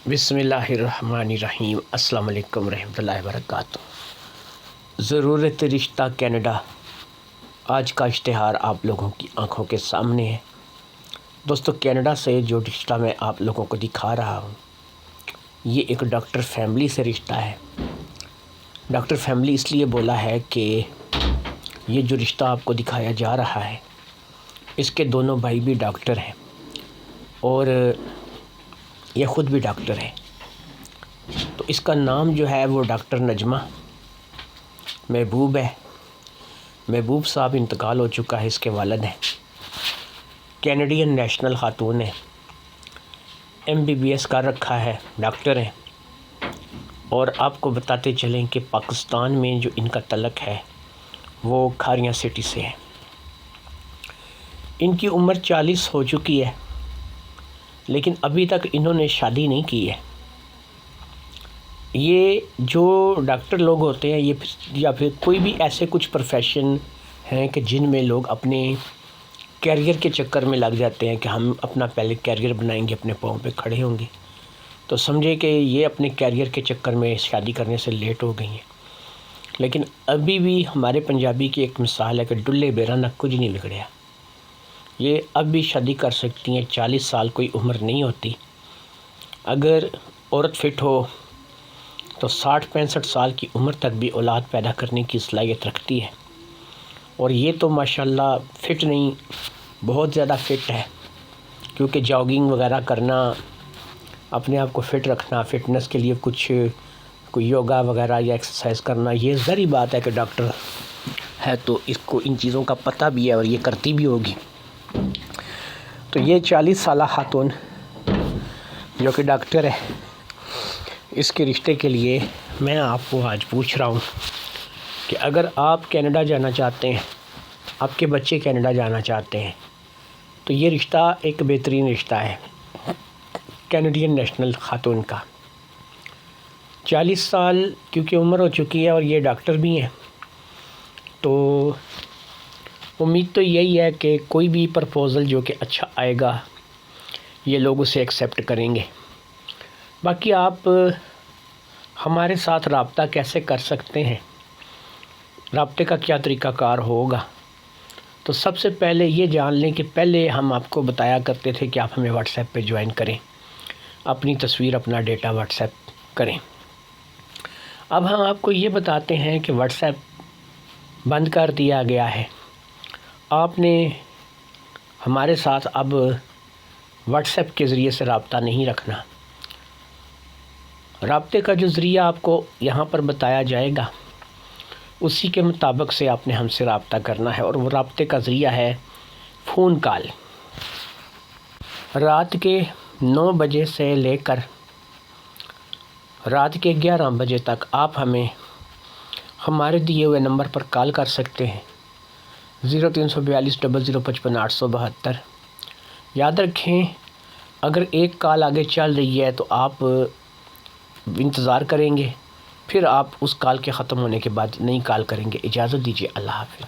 بسم اللہ الرحمن الرحیم۔ السلام علیکم ورحمۃ اللہ وبرکاتہ۔ ضرورت رشتہ کینیڈا، آج کا اشتہار آپ لوگوں کی آنکھوں کے سامنے ہے۔ دوستو، کینیڈا سے جو رشتہ میں آپ لوگوں کو دکھا رہا ہوں، یہ ایک ڈاکٹر فیملی سے رشتہ ہے۔ ڈاکٹر فیملی اس لیے بولا ہے کہ یہ جو رشتہ آپ کو دکھایا جا رہا ہے، اس کے دونوں بھائی بھی ڈاکٹر ہیں اور یہ خود بھی ڈاکٹر ہے۔ تو اس کا نام جو ہے وہ ڈاکٹر نجمہ محبوب ہے۔ محبوب صاحب انتقال ہو چکا ہے، اس کے والد ہیں، کینیڈین نیشنل خاتون ہیں، MBBS کر رکھا ہے، ڈاکٹر ہیں۔ اور آپ کو بتاتے چلیں کہ پاکستان میں جو ان کا تعلق ہے وہ کھاریاں سٹی سے ہے۔ ان کی عمر 40 ہو چکی ہے، لیکن ابھی تک انہوں نے شادی نہیں کی ہے۔ یہ جو ڈاکٹر لوگ ہوتے ہیں یا پھر کوئی بھی ایسے کچھ پروفیشن ہیں کہ جن میں لوگ اپنے کیریئر کے چکر میں لگ جاتے ہیں کہ ہم اپنا پہلے کیریئر بنائیں گے، اپنے پاؤں پہ کھڑے ہوں گے، تو سمجھے کہ یہ اپنے کیریئر کے چکر میں شادی کرنے سے لیٹ ہو گئی ہیں۔ لیکن ابھی بھی ہمارے پنجابی کی ایک مثال ہے کہ ڈلے بیرا نہ کچھ نہیں بگڑیا۔ یہ اب بھی شادی کر سکتی ہیں، 40 سال کوئی عمر نہیں ہوتی۔ اگر عورت فٹ ہو تو 60-65 سال کی عمر تک بھی اولاد پیدا کرنے کی صلاحیت رکھتی ہے۔ اور یہ تو ماشاءاللہ فٹ نہیں، بہت زیادہ فٹ ہے، کیونکہ جاگنگ وغیرہ کرنا، اپنے آپ کو فٹ رکھنا، فٹنس کے لیے کچھ کوئی یوگا وغیرہ یا ایکسرسائز کرنا، یہ ظاہری بات ہے کہ ڈاکٹر ہے تو اس کو ان چیزوں کا پتہ بھی ہے اور یہ کرتی بھی ہوگی۔ تو یہ 40 سالہ خاتون جو کہ ڈاکٹر ہے، اس کے رشتے کے لیے میں آپ کو آج پوچھ رہا ہوں کہ اگر آپ کینیڈا جانا چاہتے ہیں، آپ کے بچے کینیڈا جانا چاہتے ہیں، تو یہ رشتہ ایک بہترین رشتہ ہے کینیڈین نیشنل خاتون کا۔ 40 سال کیونکہ عمر ہو چکی ہے اور یہ ڈاکٹر بھی ہیں، تو امید تو یہی ہے کہ کوئی بھی پرپوزل جو کہ اچھا آئے گا، یہ لوگ اسے ایکسیپٹ کریں گے۔ باقی آپ ہمارے ساتھ رابطہ کیسے کر سکتے ہیں، رابطے کا کیا طریقہ کار ہوگا، تو سب سے پہلے یہ جان لیں کہ پہلے ہم آپ کو بتایا کرتے تھے کہ آپ ہمیں واٹس ایپ پہ جوائن کریں، اپنی تصویر، اپنا ڈیٹا واٹس ایپ کریں۔ اب ہم آپ کو یہ بتاتے ہیں کہ واٹس ایپ بند کر دیا گیا ہے۔ آپ نے ہمارے ساتھ اب واٹس ایپ کے ذریعے سے رابطہ نہیں رکھنا۔ رابطے کا جو ذریعہ آپ کو یہاں پر بتایا جائے گا، اسی کے مطابق سے آپ نے ہم سے رابطہ کرنا ہے، اور وہ رابطے کا ذریعہ ہے فون کال۔ رات کے 9 بجے سے لے کر رات کے 11 بجے تک آپ ہمیں ہمارے دیے ہوئے نمبر پر کال کر سکتے ہیں، 0342 0055 872۔ یاد رکھیں، اگر ایک کال آگے چل رہی ہے تو آپ انتظار کریں گے، پھر آپ اس کال کے ختم ہونے کے بعد نئی کال کریں گے۔ اجازت دیجیے، اللہ حافظ۔